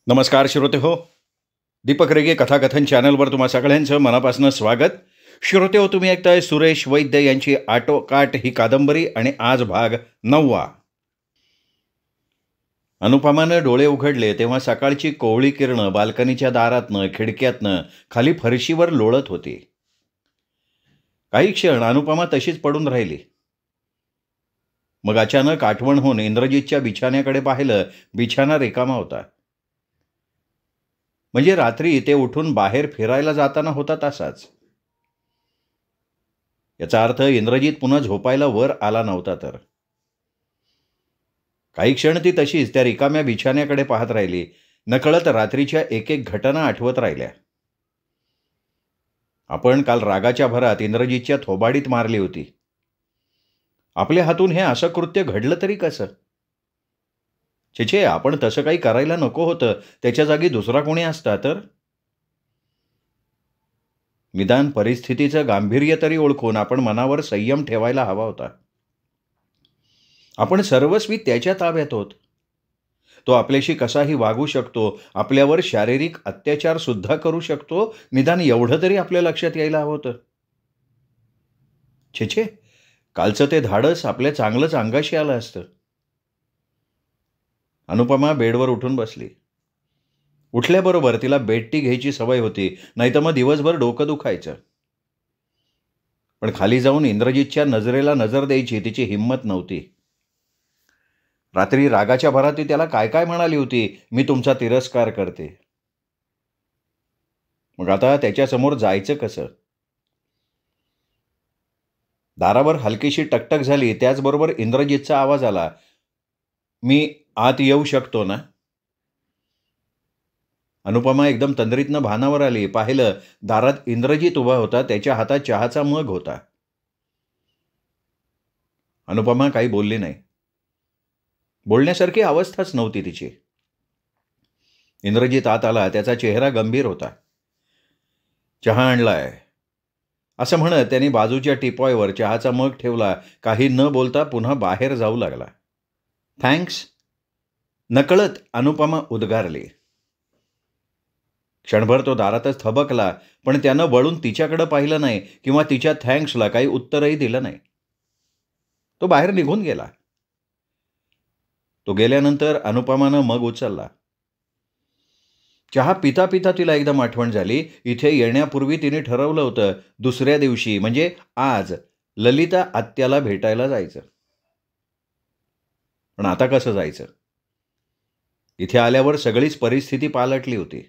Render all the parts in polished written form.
नमस्कार श्रोते हो. दीपक रेगे कथाकथन चॅनलवर तुम्हा सगळ्यांचं मनापासून स्वागत. श्रोते हो, तुम्ही ऐकताय सुरेश वैद्य यांची आटोकाट ही कादंबरी आणि आज भाग 9वा. अनुपमानं डोळे उघडले तेव्हा सकाळची कोवळी किरणं बाल्कनीच्या दारातनं खिडक्यातनं खाली फरशीवर लोळत होती. काही क्षण अनुपमा तशीच पडून राहिली. मग अचानक आठवण होऊन इंद्रजितच्या बिछाण्याकडे पाहिलं. बिछाना रिकामा होता. म्हणजे रात्री ते उठून बाहेर फिरायला जाताना होता तसाच. याचा अर्थ इंद्रजित पुन्हा झोपायला वर आला नव्हता. तर काही क्षण ती तशीच त्या रिकाम्या बिछाण्याकडे पाहत राहिली. नकळत रात्रीच्या एक एक घटना आठवत राहिल्या. आपण काल रागाच्या भरात इंद्रजितच्या थोबाडीत मारली होती. आपल्या हातून हे असं कृत्य घडलं तरी कसं? छे, आपण तसं काही करायला नको होतं. त्याच्या जागी दुसरा कोणी असता तर? निदान परिस्थितीचं गांभीर्य तरी ओळखून आपण मनावर संयम ठेवायला हवा होता. आपण सर्वस्वी त्याच्या ताब्यात आहोत. तो आपल्याशी कसाही वागू शकतो, आपल्यावर शारीरिक अत्याचार सुद्धा करू शकतो. निदान एवढं तरी आपल्या लक्षात यायला हवं होतं. छे, कालचं ते धाडस आपल्या चांगलंच अंगाशी आलं असतं. अनुपमा बेडवर उठून बसली. उठल्याबरोबर तिला बेडटी घ्यायची सवय होती, नाहीतर मग दिवसभर डोकं दुखायचं. पण खाली जाऊन इंद्रजितच्या नजरेला नजर द्यायची तिची हिंमत नव्हती. रात्री रागाच्या भरात ती त्याला काय काय म्हणाली होती, मी तुमचा तिरस्कार करते. मग आता त्याच्यासमोर जायचं कसं? दारावर हलकीशी टकटक झाली. त्याचबरोबर इंद्रजितचा आवाज आला, मी आत येऊ शकतो ना? अनुपमा एकदम तंद्रीतनं भानावर आली. पाहिलं, दारात इंद्रजित उभा होता. त्याच्या हातात चहाचा मग होता. अनुपमा काही बोलली नाही. बोलण्यासारखी अवस्थाच नव्हती तिची. इंद्रजित आत आला. त्याचा चेहरा गंभीर होता. चहा आणलाय असं म्हणत त्यांनी बाजूच्या टिपॉयवर चहाचा मग ठेवला. काही न बोलता पुन्हा बाहेर जाऊ लागला. थँक्स, नकळत अनुपमा उद्गारली. क्षणभर तो दारातच थबकला, पण त्यानं वळून तिच्याकडे पाहिलं नाही किंवा तिच्या थँक्सला काही उत्तरही दिलं नाही. तो बाहेर निघून गेला. तो गेल्यानंतर अनुपमानं मग उचलला. चहा पिता पिता तिला एकदम आठवण झाली. इथे येण्यापूर्वी तिने ठरवलं होतं दुसऱ्या दिवशी म्हणजे आज ललिता आत्याला भेटायला जायचं. पण आता कसं जायचं? इथे आल्यावर सगळीच परिस्थिती पालटली होती.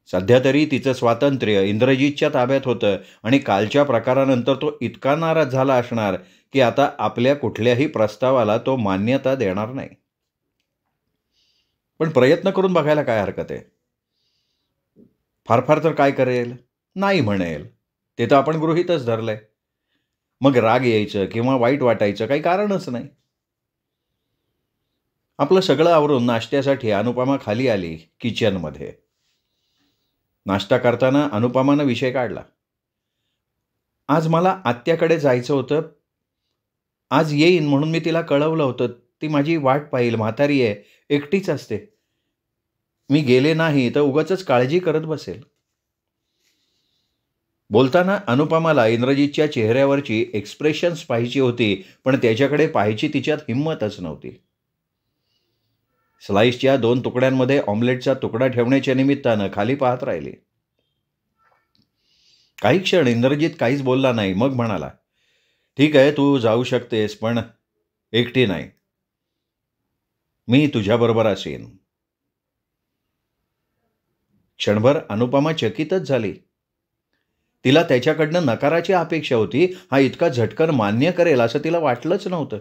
सध्या तरी तिचं स्वातंत्र्य इंद्रजितच्या ताब्यात होतं आणि कालच्या प्रकारानंतर तो इतका नाराज झाला असणार की आता आपल्या कुठल्याही प्रस्तावाला तो मान्यता देणार नाही. पण प्रयत्न करून बघायला काय हरकत आहे? फार तर काय करेल? नाही म्हणेल. ते तर आपण गृहीतच धरलंय. मग राग यायचं किंवा वाईट वाटायचं काही कारणच नाही. आपलं सगळं आवरून नाश्त्यासाठी अनुपमा खाली आली किचनमध्ये. नाश्ता करताना अनुपमानं विषय काढला. आज मला आत्याकडे जायचं होतं. आज येईन म्हणून मी तिला कळवलं होतं. ती माझी वाट पाहिल. म्हातारी आहे, एकटीच असते. मी गेले नाही तर उगाचच काळजी करत बसेल. बोलताना अनुपमाला इंद्रजितच्या चेहऱ्यावरची एक्सप्रेशन्स पाहायची होती, पण त्याच्याकडे पाहायची तिच्यात हिंमतच नव्हती. स्लाईसच्या 2 तुकड्यांमध्ये ऑमलेटचा तुकडा ठेवण्याच्या निमित्तानं खाली पाहत राहिली. काही क्षण इंद्रजित काहीच बोलला नाही. मग म्हणाला, ठीक आहे, तू जाऊ शकतेस, पण एकटी नाही. मी तुझ्याबरोबर असेन. क्षणभर अनुपमा चकितच झाली. तिला त्याच्याकडनं नकाराची अपेक्षा होती. हा इतका झटकन मान्य करेल असं तिला वाटलंच नव्हतं.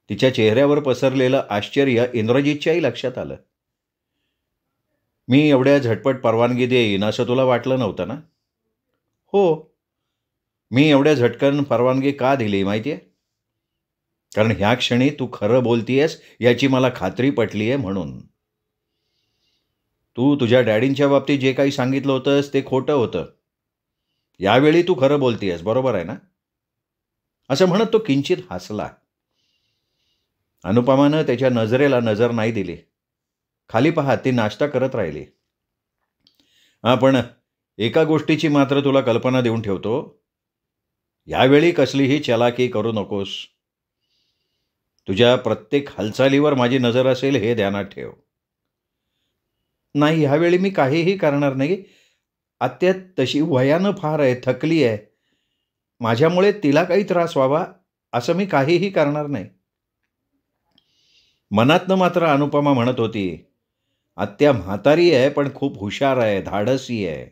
तिच्या चेहऱ्यावर पसरलेलं आश्चर्य इंद्रजितच्याही लक्षात आलं. मी एवढ्या झटपट परवानगी देईन असं तुला वाटलं नव्हतं ना? हो. मी एवढ्या झटकन परवानगी का दिली माहिती आहे? कारण ह्या क्षणी तू खरं बोलतीयस याची मला खात्री पटली आहे म्हणून. तू तुझ्या डॅडींच्या बाबतीत जे काही सांगितलं होतंस ते खोटं होतं. यावेळी तू खरं बोलतीयस, बरोबर आहे ना? असं म्हणत तो किंचित हसला. अनुपमानं त्याच्या नजरेला नजर नाही दिली. खाली पाहत ती नाश्ता करत राहिली. पण एका गोष्टीची मात्र तुला कल्पना देऊन ठेवतो. यावेळी कसलीही चलाकी करू नकोस. तुझ्या प्रत्येक हालचालीवर माझी नजर असेल हे ध्यानात ठेव. नाही, ह्यावेळी मी काहीही करणार नाही. आत्या तशी वयानं फार आहे, थकली आहे. माझ्यामुळे तिला काही त्रास व्हावा असं मी काहीही करणार नाही. मनातनं मात्र अनुपमा म्हणत होती, आत्या म्हातारी आहे पण खूप हुशार आहे, धाडसी आहे.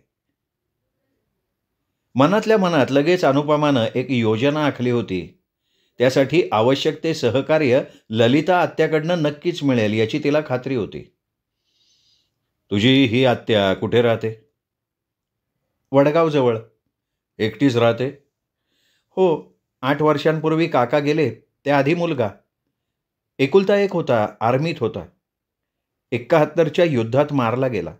मनातल्या मनात लगेच अनुपमानं एक योजना आखली होती. त्यासाठी आवश्यक ते सहकार्य ललिता आत्याकडनं नक्कीच मिळेल याची तिला खात्री होती. तुझी ही आत्या कुठे राहते? वडगावजवळ. एकटीच राहते? हो, 8 वर्षांपूर्वी काका गेले, त्याआधी मुलगा. एकुलता एक होता, आर्मीत होता. 71च्या युद्धात मारला गेला.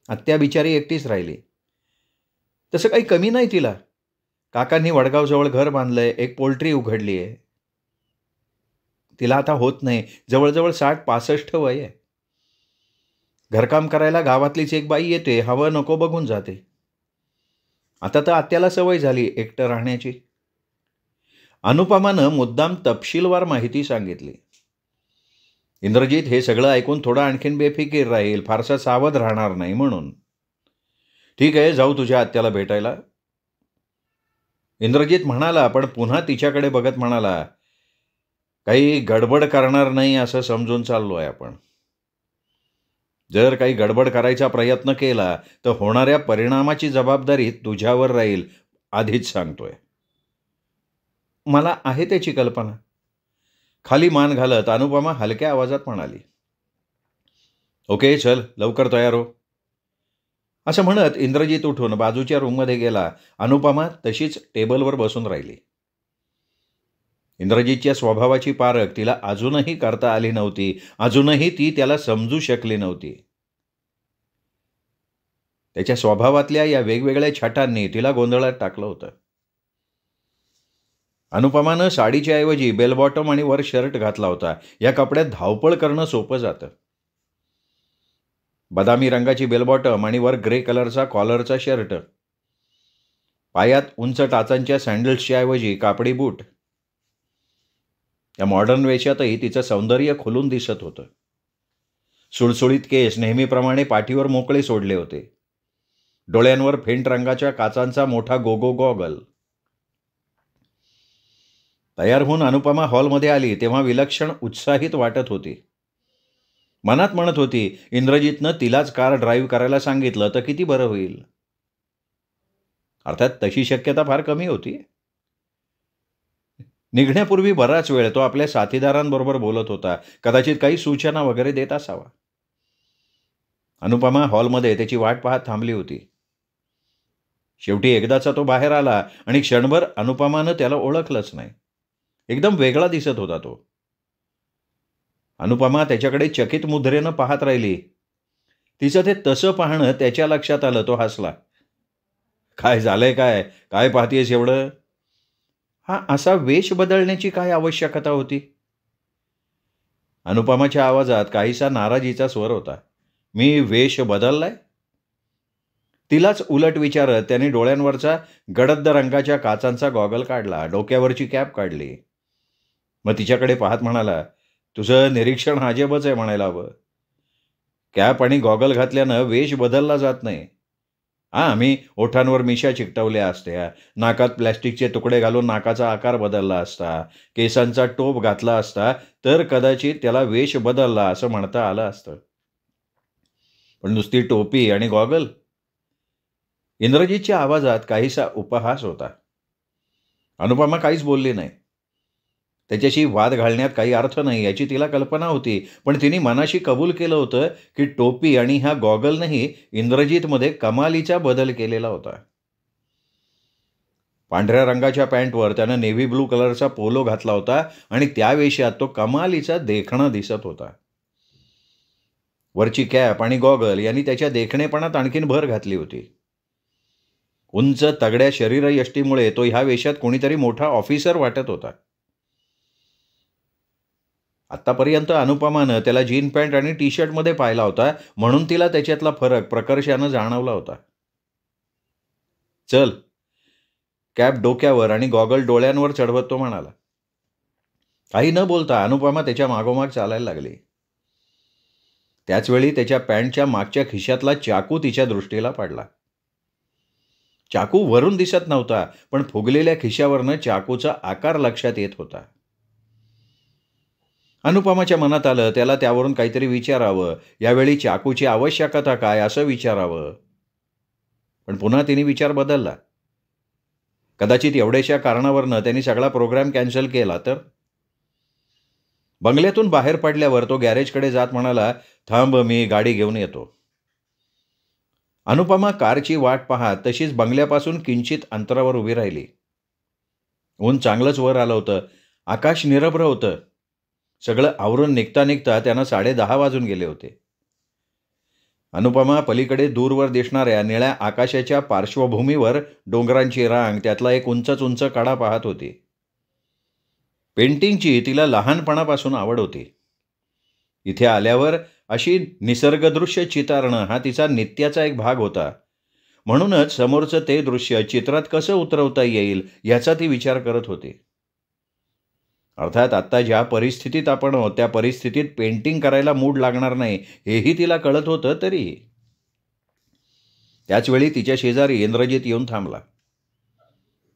आत्या बिचारी एकटीच राहिली. तसं काही कमी नाही तिला. काकांनी वडगावजवळ घर बांधलंय, एक पोल्ट्री उघडली आहे. तिला आता होत नाही, जवळजवळ 60-65 वय आहे. घरकाम करायला गावातलीच एक बाई येते, हवं नको बघून जाते. आता तर आत्याला सवय झाली एकटं राहण्याची. अनुपमानं मुद्दाम तपशीलवार माहिती सांगितली. इंद्रजित हे सगळं ऐकून थोडा आणखीन बेफिकीर राहील, फारसा सावध राहणार नाही म्हणून. ठीक आहे, जाऊ तुझ्या आत्याला भेटायला. इंद्रजित म्हणाला, पण पुन्हा तिच्याकडे बघत म्हणाला, काही गडबड करणार नाही असं समजून चाललो आहे आपण. जर काही गडबड करायचा प्रयत्न केला तर होणाऱ्या परिणामाची जबाबदारी तुझ्यावर राहील, आधीच सांगतोय. मला आहे त्याची कल्पना. खाली मान घालत अनुपमा हलक्या आवाजात म्हणाली. ओके, चल लवकर तयार हो. असं म्हणत इंद्रजित उठून बाजूच्या रूममध्ये गेला. अनुपमा तशीच टेबलवर बसून राहिली. इंद्रजितच्या स्वभावाची पारख तिला अजूनही करता आली नव्हती. अजूनही ती त्याला समजू शकली नव्हती. त्याच्या स्वभावातल्या या वेगवेगळ्या छटांनी तिला गोंधळात टाकलं होतं. अनुपमानं साडीच्या ऐवजी बेल बॉटम आणि वर शर्ट घातला होता. या कपड्यात धावपळ करणं सोपं जातं. बदामी रंगाची बेल बॉटम आणि वर ग्रे कलरचा कॉलरचा शर्ट. पायात उंच टाचांच्या सँडल्सच्या ऐवजी कापडी बूट. या मॉडर्न वेशातही तिचं सौंदर्य खुलून दिसत होतं. सुळसुळीत केस नेहमीप्रमाणे पाठीवर मोकळे सोडले होते. डोळ्यांवर फेंट रंगाच्या काचांचा मोठा गोगो गॉगल. तयार होऊन अनुपमा हॉलमध्ये आली तेव्हा विलक्षण उत्साहित वाटत होती. मनात म्हणत होती, इंद्रजितनं तिलाच कार ड्राईव्ह करायला सांगितलं तर किती बरं होईल. अर्थात तशी शक्यता फार कमी होती. निघण्यापूर्वी बराच वेळ तो आपल्या साथीदारांबरोबर बोलत होता. कदाचित काही सूचना वगैरे देत असावा. अनुपमा हॉलमध्ये त्याची वाट पाहत थांबली होती. शेवटी एकदाचा तो बाहेर आला आणि क्षणभर अनुपमानं त्याला ओळखलंच नाही. एकदम वेगळा दिसत होता तो. अनुपमा त्याच्याकडे चकित मुद्रेनं पाहत राहिली. तिचं ते तसं पाहणं त्याच्या लक्षात आलं. तो हसला. काय झालंय, काय काय पाहतेस एवढं? हा असा वेश बदलण्याची काय आवश्यकता होती? अनुपमाच्या आवाजात काहीसा नाराजीचा स्वर होता. मी वेश बदललाय? तिलाच उलट विचारत त्याने डोळ्यांवरचा गडद रंगाच्या काचांचा गॉगल काढला. डोक्यावरची कॅप काढली. मग तिच्याकडे पाहत म्हणाला, तुझं निरीक्षण अजबच आहे म्हणायला हवं. कॅप आणि गॉगल घातल्यानं वेश बदलला जात नाही. मी ओठांवर मिशा चिकटवल्या असत्या, नाकात प्लॅस्टिकचे तुकडे घालून नाकाचा आकार बदलला असता, केसांचा टोप घातला असता तर कदाचित त्याला वेश बदलला असं म्हणता आलं असतं. पण नुसती टोपी आणि गॉगल? इंद्रजितच्या आवाजात काहीसा उपहास होता. अनुपमा काहीच बोलली नाही. त्याच्याशी वाद घालण्यात काही अर्थ नाही याची तिला कल्पना होती. पण तिने मनाशी कबूल केलं होतं की टोपी आणि ह्या गॉगलनंही इंद्रजितमध्ये कमालीचा बदल केलेला होता. पांढऱ्या रंगाच्या पॅन्टवर त्यानं नेव्ही ब्लू कलरचा पोलो घातला होता आणि त्या वेशात तो कमालीचा देखणा दिसत होता. वरची कॅप आणि गॉगल यांनी त्याच्या देखणेपणात आणखीन भर घातली होती. उंच तगड्या शरीरयष्टीमुळे तो ह्या वेशात कोणीतरी मोठा ऑफिसर वाटत होता. आत्तापर्यंत अनुपमानं त्याला जीन पॅन्ट आणि टी शर्टमध्ये पाहिला होता, म्हणून तिला त्याच्यातला फरक प्रकर्षानं जाणवला होता. चल, कॅप डोक्यावर आणि गॉगल डोळ्यांवर चढवत तो म्हणाला. काही न बोलता अनुपमा त्याच्या मागोमाग चालायला लागली. त्याचवेळी त्याच्या पॅन्टच्या मागच्या खिशातला चाकू तिच्या दृष्टीला पडला. चाकू वरून दिसत नव्हता, पण फुगलेल्या खिशावरनं चाकूचा आकार लक्षात येत होता. अनुपमाच्या मनात आलं त्याला त्यावरून काहीतरी विचारावं, यावेळी चाकूची आवश्यकता काय असं विचारावं. पण पुन्हा तिने विचार बदलला. कदाचित एवढ्याशा कारणावरनं त्यांनी सगळा प्रोग्राम कॅन्सल केला तर. बंगल्यातून बाहेर पडल्यावर तो गॅरेजकडे जात म्हणाला, थांब, मी गाडी घेऊन येतो. अनुपमा कारची वाट पाहत तशीच बंगल्यापासून किंचित अंतरावर उभी राहिली. ऊन चांगलंच वर आलं होतं. आकाश निरभ्र होतं. सगळं आवरून निघता निघता त्यांना 10:30 वाजून गेले होते. अनुपमा पलीकडे दूरवर दिसणाऱ्या निळ्या आकाशाच्या पार्श्वभूमीवर डोंगरांची रांग, त्यातला एक उंचच उंच कडा पाहत होती. पेंटिंगची तिला लहानपणापासून आवड होती. इथे आल्यावर अशी निसर्गदृश्य चितारणं हा तिचा नित्याचा एक भाग होता. म्हणूनच समोरचं ते दृश्य चित्रात कसं उतरवता येईल याचा ती विचार करत होती. अर्थात आत्ता ज्या परिस्थितीत आपण आहोत त्या परिस्थितीत पेंटिंग करायला मूड लागणार नाही हेही तिला कळत होतं. तरी त्याचवेळी तिच्या शेजारी इंद्रजित येऊन थांबला.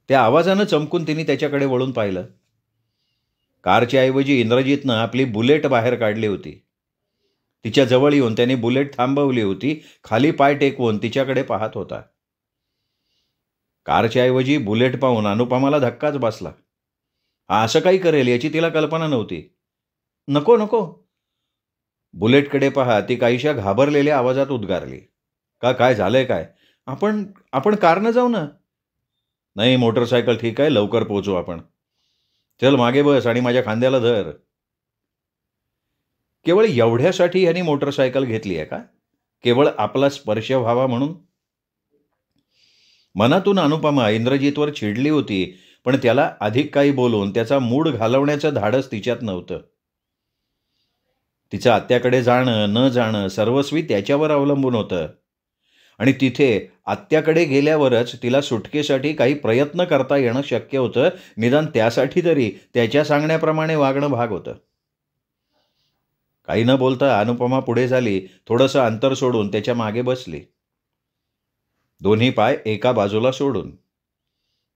त्या आवाजानं चमकून तिने त्याच्याकडे वळून पाहिलं. कारच्या ऐवजी इंद्रजितनं आपली बुलेट बाहेर काढली होती. तिच्या जवळ येऊन त्याने बुलेट थांबवली होती. खाली पाय टेकवून तिच्याकडे पाहत होता. कारच्या ऐवजी बुलेट पाहून अनुपमाला धक्काच बसला. असं काही करेल याची तिला कल्पना नव्हती. नको नको, बुलेटकडे पहा, ती काहीशा घाबरलेल्या आवाजात उद्गारली. काय झालंय काय? आपण कारनं जाऊ ना. नाही, मोटरसायकल ठीक आहे, लवकर पोहोचू आपण. चल मागे बस आणि माझ्या खांद्याला धर. केवळ एवढ्यासाठी ह्यानी मोटरसायकल घेतली आहे का? केवळ आपला स्पर्श व्हावा म्हणून? मनातून अनुपमा इंद्रजितवर चिडली होती, पण त्याला अधिक काही बोलून त्याचा मूड घालवण्याचं धाडस तिच्यात नव्हतं. तिचं आत्याकडे जाणं न जाणं सर्वस्वी त्याच्यावर अवलंबून होतं. आणि तिथे आत्याकडे गेल्यावरच तिला सुटकेसाठी काही प्रयत्न करता येणं शक्य होतं. निदान त्यासाठी तरी त्याच्या सांगण्याप्रमाणे वागणं भाग होतं. काही न बोलता अनुपमा पुढे झाली. थोडंसं अंतर सोडून त्याच्या मागे बसली. दोन्ही पाय एका बाजूला सोडून,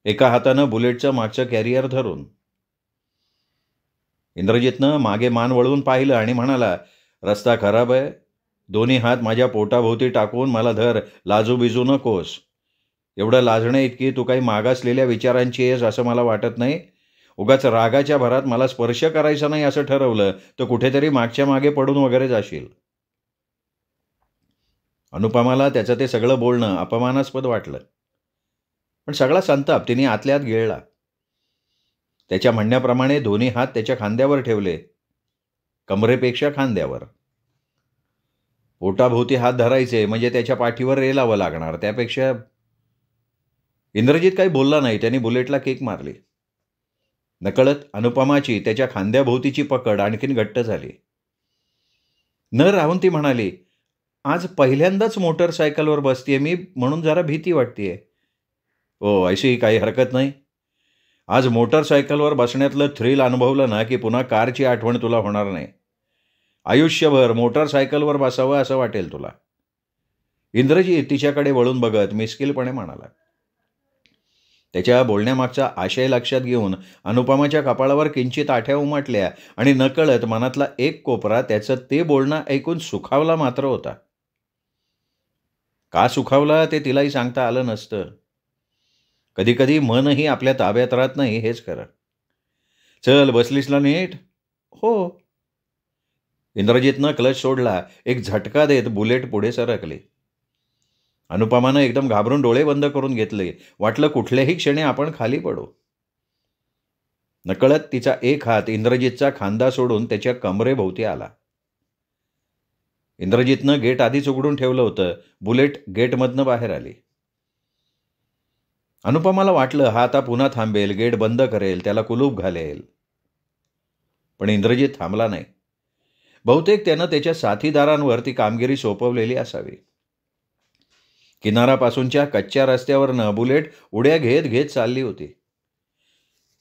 एका हातानं बुलेटचं मागचं कॅरियर धरून. इंद्रजितनं मागे मान वळवून पाहिलं आणि म्हणाला, रस्ता खराब आहे. दोन्ही हात माझ्या पोटाभोवती टाकून मला धर. लाजू बिजू नकोस. एवढं लाजणे इतकी तू काही मागासलेल्या विचारांची आहेस असं मला वाटत नाही. उगाच रागाच्या भरात मला स्पर्श करायचा नाही असं ठरवलं तर कुठेतरी मागच्या मागे पडून वगैरे जाशील. अनुपमाला त्याचं ते सगळं बोलणं अपमानास्पद वाटलं. पण सगळा संताप तिने आतल्या आत गिळला. त्याच्या म्हणण्याप्रमाणे दोन्ही हात त्याच्या खांद्यावर ठेवले. कमरेपेक्षा खांद्यावर. पोटाभोवती हात धरायचे म्हणजे त्याच्या पाठीवर रेलावं लागणार. त्यापेक्षा इंद्रजित काही बोलला नाही. त्याने बुलेटला किक मारली. नकळत अनुपमाची त्याच्या खांद्याभोवतीची पकड आणखीन घट्ट झाली. न राहून ती म्हणाली, आज पहिल्यांदाच मोटरसायकलवर बसतीये मी, म्हणून जरा भीती वाटतेय. ओ, अशी काही हरकत नाही. आज मोटरसायकलवर बसण्यातलं थ्रिल अनुभवलं ना की पुन्हा कारची आठवण तुला होणार नाही. आयुष्यभर मोटरसायकलवर बसावं असं वाटेल तुला. इंद्रजित तिच्याकडे वळून बघत मिस्किलपणे म्हणाला. त्याच्या बोलण्यामागचा आशय लक्षात घेऊन अनुपमाच्या कपाळावर किंचित आठ्या उमटल्या आणि नकळत मनातला एक कोपरा त्याचं ते बोलणं ऐकून सुखावला मात्र होता. का सुखावला ते तिलाही सांगता आलं नसतं. कधीकधी मनही आपल्या ताब्यात राहत नाही, हेच खरं. चल, बसलीस ना नीट? हो. इंद्रजितनं क्लच सोडला. एक झटका देत बुलेट पुढे सरकली. अनुपमानं एकदम घाबरून डोळे बंद करून घेतले. वाटलं कुठल्याही क्षणी आपण खाली पडू. नकळत तिचा एक हात इंद्रजितचा खांदा सोडून त्याच्या कमरेभोवती आला. इंद्रजितनं गेट आधीच उघडून ठेवलं होतं. बुलेट गेटमधनं बाहेर आली. अनुपमाला वाटलं हा आता पुन्हा थांबेल, गेट बंद करेल, त्याला कुलूप घालेल. पण इंद्रजित थांबला नाही. बहुतेक त्यानं त्याच्या साथीदारांवर ती कामगिरी सोपवलेली असावी. किनारापासूनच्या कच्च्या रस्त्यावरनं बुलेट उड्या घेत घेत चालली होती.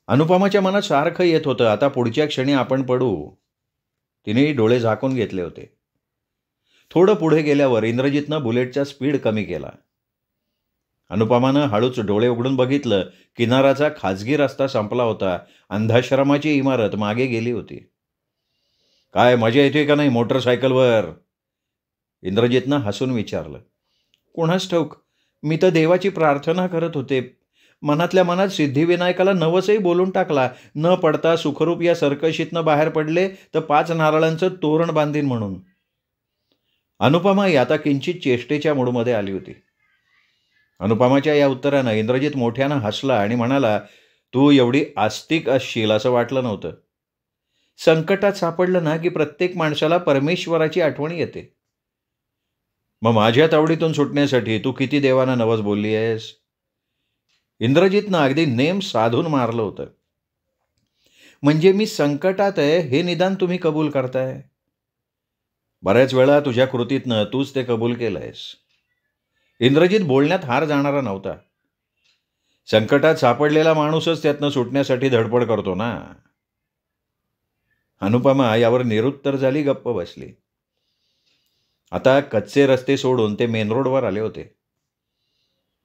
अनुपमाच्या मनात सारखं येत होतं, आता पुढच्या क्षणी आपण पडू. तिने डोळे झाकून घेतले होते. थोडं पुढे गेल्यावर इंद्रजितनं बुलेटचा स्पीड कमी केला. अनुपमानं हळूच डोळे उघडून बघितलं. किनाराचा खाजगी रस्ता संपला होता. अंधाश्रमाची इमारत मागे गेली होती. काय मजा येते का नाही मोटरसायकलवर? इंद्रजितनं हसून विचारलं. कोणास ठाऊक, मी तर देवाची प्रार्थना करत होते. मनातल्या मनात सिद्धिविनायकाला नवसही बोलून टाकला, न पडता सुखरूप या सर्कशीतनं बाहेर पडले तर 5 नारळांचं तोरण बांधीन म्हणून. अनुपमाही आता किंचित चेष्टेच्या मूडमध्ये आली होती. अनुपमाच्या या उत्तरानं इंद्रजित मोठ्यानं हसला आणि म्हणाला, तू एवढी आस्तिक असशील असं वाटलं नव्हतं. संकटात सापडलं ना की प्रत्येक माणसाला परमेश्वराची आठवण येते. मग माझ्या तावडीतून सुटण्यासाठी तू किती देवांना नवस बोलली आहेस? इंद्रजितनं अगदी नेम साधून मारलं होतं. म्हणजे मी संकटात आहे हे निदान तुम्ही कबूल करताय. बऱ्याच वेळा तुझ्या कृतीतनं तूच ते कबूल केलंयस. इंद्रजित बोलण्यात हार जाणारा नव्हता. संकटात सापडलेला माणूसच त्यातनं सुटण्यासाठी धडपड करतो ना. अनुपमा यावर निरुत्तर झाली, गप्प बसली. आता कच्चे रस्ते सोडून ते मेन रोडवर आले होते.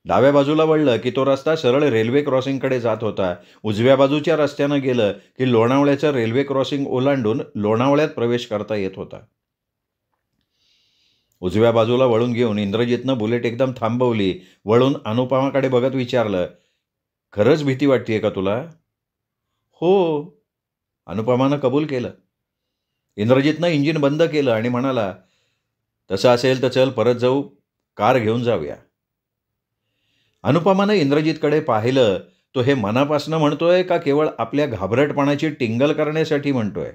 डाव्या बाजूला वळलं की तो रस्ता सरळ रेल्वे क्रॉसिंगकडे जात होता. उजव्या बाजूच्या रस्त्यानं गेलं की लोणावळ्याचं रेल्वे क्रॉसिंग ओलांडून लोणावळ्यात प्रवेश करता येत होता. उजव्या बाजूला वळून घेऊन इंद्रजितनं बुलेट एकदम थांबवली. वळून अनुपमाकडे बघत विचारलं, खरंच भीती वाटतेय का तुला? हो, अनुपमानं कबूल केलं. इंद्रजितनं इंजिन बंद केलं आणि म्हणाला, तसं असेल तर चल परत जाऊ, कार घेऊन जाऊया. अनुपमानं इंद्रजितकडे पाहिलं. तो हे मनापासनं म्हणतोय का केवळ आपल्या घाबरटपणाची टिंगल करण्यासाठी म्हणतोय?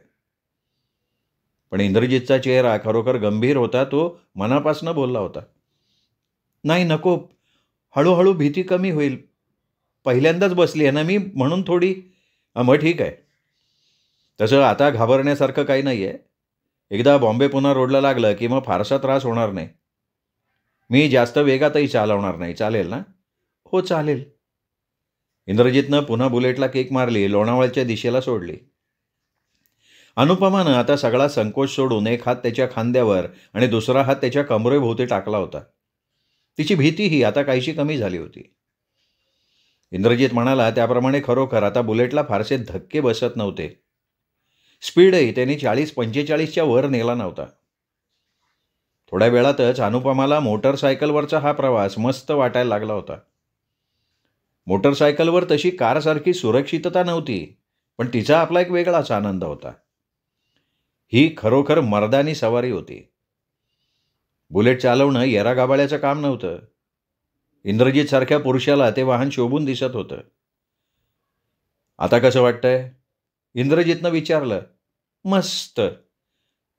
पण इंद्रजितचा चेहरा खरोखर गंभीर होता. तो मनापासनं बोलला होता. नाही नको, हळूहळू भीती कमी होईल. पहिल्यांदाच बसली आहे ना मी, म्हणून थोडी. मग ठीक आहे. तसं आता घाबरण्यासारखं काही नाही आहे. एकदा बॉम्बे पुणा रोडला लागलं की मग फारसा त्रास होणार नाही. मी जास्त वेगातही चालवणार नाही. चालेल ना? हो चालेल. इंद्रजितनं पुन्हा बुलेटला किक मारली. लोणावळ्याच्या दिशेला सोडली. अनुपमानं आता सगळा संकोच सोडून एक हात त्याच्या खांद्यावर आणि दुसरा हात त्याच्या कमरेभोवती टाकला होता. तिची भीतीही आता काहीशी कमी झाली होती. इंद्रजित म्हणाला त्याप्रमाणे खरोखर आता बुलेटला फारसे धक्के बसत नव्हते. स्पीडही त्यांनी 40-45च्या वर नेला नव्हता. थोड्या वेळातच अनुपमाला मोटरसायकलवरचा हा प्रवास मस्त वाटायला लागला होता. मोटरसायकलवर तशी कारसारखी सुरक्षितता नव्हती, पण तिचा आपला एक वेगळाच आनंद होता. ही खरोखर मर्दानी सवारी होती. बुलेट चालवणं येरागाबाळ्याचं काम नव्हतं. इंद्रजित सारख्या पुरुषाला ते वाहन शोभून दिसत होतं. आता कसं वाटतंय? इंद्रजितनं विचारलं. मस्त,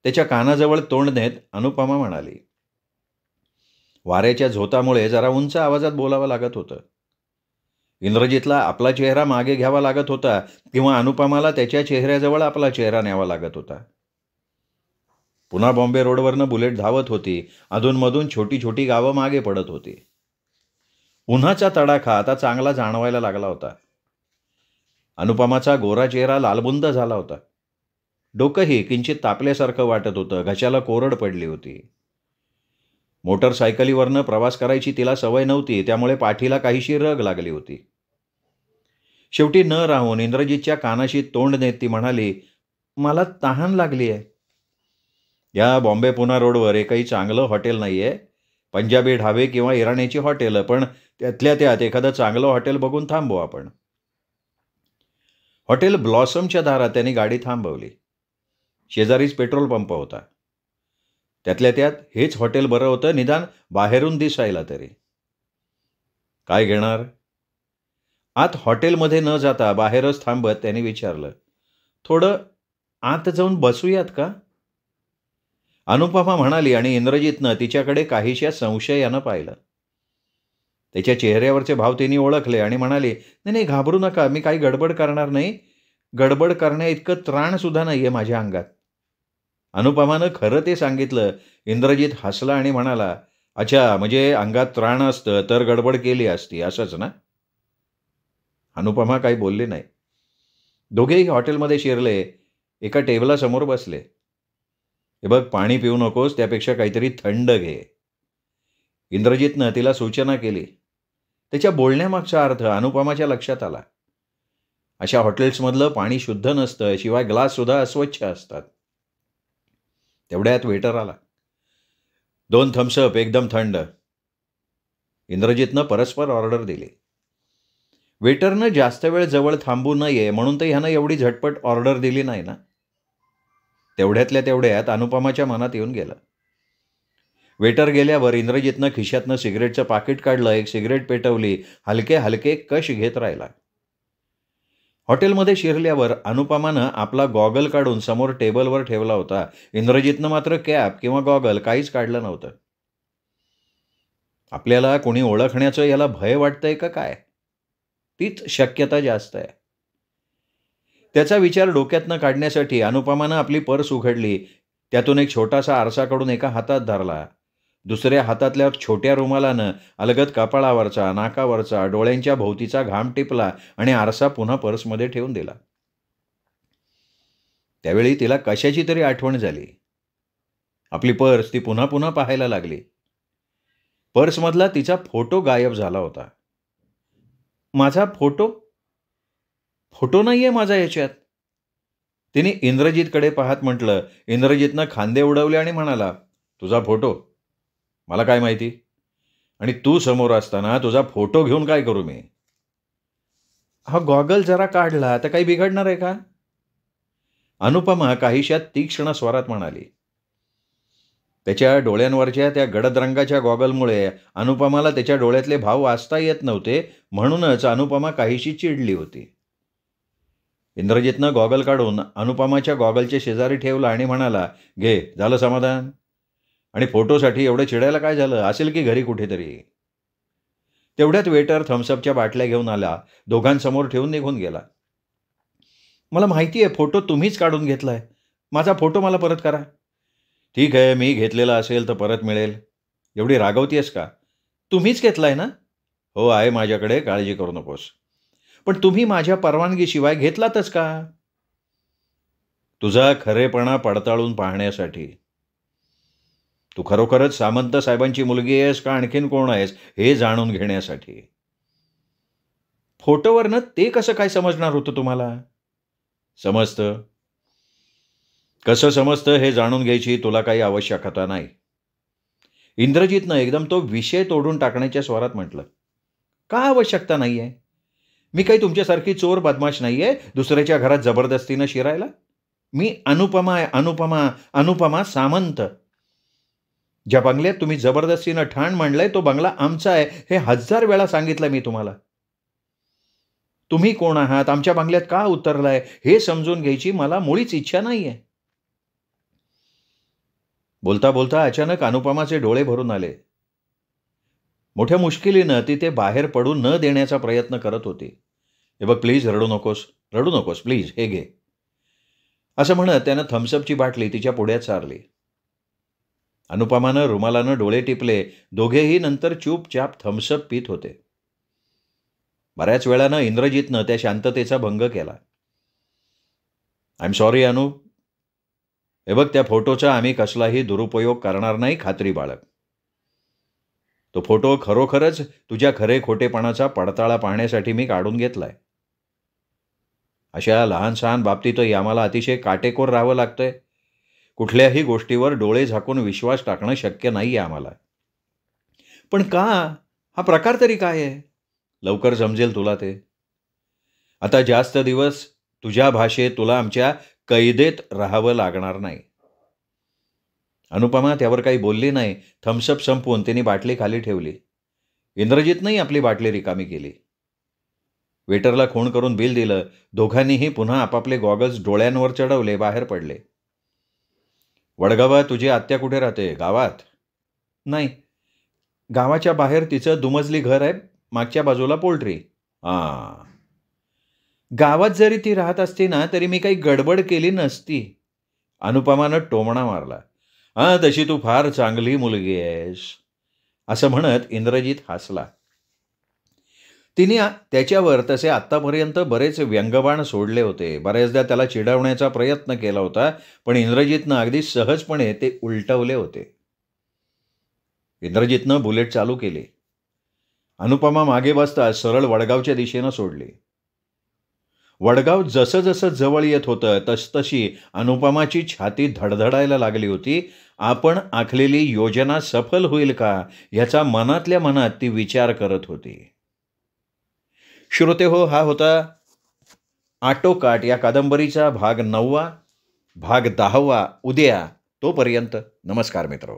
त्याच्या कानाजवळ तोंड नेत अनुपमा म्हणाली. वाऱ्याच्या झोतामुळे जरा उंच आवाजात बोलावं लागत होतं. इंद्रजितला आपला चेहरा मागे घ्यावा लागत होता किंवा अनुपमाला त्याच्या चेहऱ्याजवळ आपला चेहरा न्यावा लागत होता. पुन्हा बॉम्बे रोडवरनं बुलेट धावत होती. अधूनमधून छोटी छोटी गावं मागे पडत होती. उन्हाचा तडाखा आता चांगला जाणवायला लागला होता. अनुपमाचा गोरा चेहरा लालबुंद झाला होता. डोकंही किंचित तापल्यासारखं वाटत होतं. घशाला कोरड पडली होती. मोटरसायकलीवरनं प्रवास करायची तिला सवय नव्हती, त्यामुळे पाठीला काहीशी रग लागली होती. शेवटी न राहून इंद्रजितच्या कानाशी तोंड नेत ती म्हणाली, मला तहान लागली आहे. या बॉम्बे पुणा रोडवर एकही चांगलं हॉटेल नाही आहे. पंजाबी ढाबे किंवा इराण्याची हॉटेल, पण त्यातल्या त्यात एखादं चांगलं हॉटेल बघून थांबू आपण. हॉटेल ब्लॉसमच्या दारात त्यांनी गाडी थांबवली. शेजारीच पेट्रोल पंप होता. त्यातल्या त्यात हेच हॉटेल बरं होतं, निदान बाहेरून दिसायला तरी. काय घेणार? आत हॉटेलमध्ये न जाता बाहेरच थांबत त्यांनी विचारलं, थोडं आत जाऊन बसूयात का? अनुपमा म्हणाली आणि इंद्रजितनं तिच्याकडे काहीशा संशयानं पाहिलं. त्याच्या चेहऱ्यावरचे भाव तिने ओळखले आणि म्हणाली, नाही नाही, घाबरू नका, मी काही गडबड करणार नाही. गडबड करण्याइतकं त्राणसुद्धा नाही आहे माझ्या अंगात. अनुपमानं खरं ते सांगितलं. इंद्रजित हसला आणि म्हणाला, अच्छा, म्हणजे अंगात त्राण असतं तर गडबड केली असती, असंच ना? अनुपमा काही बोलली नाही. दोघेही हॉटेलमध्ये शिरले. एका टेबलासमोर बसले. हे बघ, पाणी पिऊ नकोस, त्यापेक्षा काहीतरी थंड घे. इंद्रजितनं तिला सूचना केली. त्याच्या बोलण्यामागचा अर्थ अनुपमाच्या लक्षात आला. अशा हॉटेल्समधलं पाणी शुद्ध नसतं, शिवाय ग्लाससुद्धा अस्वच्छ असतात. तेवढ्यात वेटर आला. 2 थम्सअप एकदम थंड. इंद्रजितनं परस्पर ऑर्डर दिली. वेटरनं जास्त वेळ जवळ थांबू नये म्हणून तर ह्यानं एवढी झटपट ऑर्डर दिली नाही ना. तेवढ्यातल्या तेवढ्यात अनुपमाच्या मनात येऊन गेलं. वेटर गेल्यावर इंद्रजितनं खिशातनं सिगरेटचं पाकिट काढलं, एक सिगरेट पेटवली, हलके हलके कश घेत राहिला. हॉटेलमध्ये शिरल्यावर अनुपमानं आपला गॉगल काढून समोर टेबलवर ठेवला होता. इंद्रजितनं मात्र कॅप किंवा गॉगल काहीच काढलं नव्हतं. आपल्याला कोणी ओळखण्याचं याला भय वाटतंय का काय? तीच शक्यता जास्त आहे. त्याचा विचार डोक्यातनं काढण्यासाठी अनुपमानं आपली पर्स उघडली. त्यातून एक छोटासा आरसा काढून एका हातात धरला. दुसऱ्या हातातल्या छोट्या रुमालानं अलगद कपाळावरचा, नाकावरचा, डोळ्यांच्या भोवतीचा घाम टिपला आणि आरसा पुन्हा पर्समध्ये ठेवून दिला. त्यावेळी तिला कशाची तरी आठवण झाली. आपली पर्स ती पुन्हा पुन्हा पाहायला लागली. पर्समधला तिचा फोटो गायब झाला होता. माझा फोटो नाही आहे माझा याच्यात. तिने इंद्रजितकडे पाहत म्हटलं. इंद्रजितनं खांदे उडवले आणि म्हणाला, तुझा फोटो? मला काय माहिती? आणि तू समोर असताना तुझा फोटो घेऊन काय करू मी? हा गॉगल जरा काढला तर काही बिघडणार आहे का? अनुपमा काहीशा तीक्ष्ण स्वरात म्हणाली. त्याच्या डोळ्यांवरच्या त्या गडद रंगाच्या गॉगलमुळे अनुपमाला त्याच्या डोळ्यातले भाव वाचता येत नव्हते, म्हणूनच अनुपमा काहीशी चिडली होती. इंद्रजितनं गॉगल काढून अनुपमाच्या गॉगलच्या शेजारी ठेवला आणि म्हणाला, घे, झालं समाधान? आणि फोटोसाठी एवढं चिडायला काय झालं? असेल की घरी कुठेतरी. तेवढ्यात वेटर थम्सअपच्या बाटल्या घेऊन आला. दोघांसमोर ठेवून निघून गेला. मला माहिती आहे फोटो तुम्हीच काढून घेतलाय. माझा फोटो मला परत करा. ठीक आहे, मी घेतलेला असेल तर परत मिळेल. एवढी रागवतीयस का? तुम्हीच घेतलाय ना? हो, आहे माझ्याकडे, काळजी करू नकोस. पण तुम्ही माझ्या परवानगीशिवाय घेतलातच का? तुझा खरेपणा पडताळून पाहण्यासाठी. तू खरोखरच सामंत साहेबांची मुलगी आहेस का आणखीन कोण आहेस हे जाणून घेण्यासाठी. फोटोवरनं ते कसं काय समजणार होतं तुम्हाला? समजतं. कसं समजतं हे जाणून घ्यायची तुला काही आवश्यकता नाही. इंद्रजितनं एकदम तो विषय तोडून टाकण्याच्या स्वरात म्हटलं. का आवश्यकता नाही आहे? मी काही तुमच्यासारखी चोर बदमाश नाही आहे, दुसऱ्याच्या घरात जबरदस्तीनं शिरायला. मी अनुपमा आहे, अनुपमा सामंत. ज्या बंगल्यात तुम्ही जबरदस्तीनं ठाण मांडलंय तो बंगला आमचा आहे, हे 1000 वेळा सांगितलं मी तुम्हाला. तुम्ही कोण आहात, आमच्या बंगल्यात का उतरलाय हे समजून घ्यायची मला मुळीच इच्छा नाहीये. बोलता बोलता अचानक अनुपमाचे डोळे भरून आले. मोठ्या मुश्किलीनं ती ते बाहेर पडू न देण्याचा प्रयत्न करत होती. हे बघ, प्लीज रडू नकोस प्लीज, हे घे. असं म्हणत त्यानं थम्सअपची बाटली तिच्या पुढ्यात सारली. अनुपमानं रुमालानं डोळे टिपले. दोघेही नंतर चुपचाप थम्सअप पीत होते. बऱ्याच वेळानं इंद्रजितनं त्या शांततेचा भंग केला. आय एम सॉरी अनु. हे बघ, त्या फोटोचा आम्ही कसलाही दुरुपयोग करणार नाही, खात्री बाळग. तो फोटो खरोखरच तुझ्या खरे खोटेपणाचा पडताळा पाहण्यासाठी मी काढून घेतलाय. अशा लहान सहान बाबतीतही आम्हाला अतिशय काटेकोर राहावं लागतंय. कुठल्याही गोष्टीवर डोळे झाकून विश्वास टाकणं शक्य नाही आहे आम्हाला. पण का? हा प्रकार तरी काय आहे? लवकर समजेल तुला ते. आता जास्त दिवस तुझ्या भाषेत तुला आमच्या कैदेत राहावं लागणार नाही. अनुपमा त्यावर काही बोलली नाही. थम्सअप संपवून तिने बाटली खाली ठेवली. इंद्रजितनंही आपली बाटली रिकामी केली. वेटरला फोन करून बिल दिलं. दोघांनीही पुन्हा आपापले गॉगल्स डोळ्यांवर चढवले, बाहेर पडले. वडगावात तुझी आत्या कुठे राहते? गावात? नाही, गावाच्या बाहेर तिचं दुमजली घर आहे, मागच्या बाजूला पोल्ट्री. हां. गावात जरी ती राहत असती ना, तरी मी काही गडबड केली नसती. अनुपमानं टोमणा मारला. हां, तशी तू फार चांगली मुलगी आहेस, असं म्हणत इंद्रजित हसला. तिने त्याच्यावर तसे आत्तापर्यंत बरेच व्यंगबाण सोडले होते. बऱ्याचदा त्याला चिडवण्याचा प्रयत्न केला होता, पण इंद्रजितनं अगदी सहजपणे ते उलटवले होते. इंद्रजितनं बुलेट चालू केली. अनुपमा मागे बसताच सरळ वडगावच्या दिशेनं सोडली. वडगाव जसं जसं जवळ येत होतं तसतशी अनुपमाची छाती धडधडायला लागली होती. आपण आखलेली योजना सफल होईल का ह्याचा मनातल्या मनात ती विचार करत होती. श्रोतेहो, हा होता आटोकाट या कादंबरीचा भाग 9वा. भाग 10वा उद्या. तोपर्यंत नमस्कार मित्र.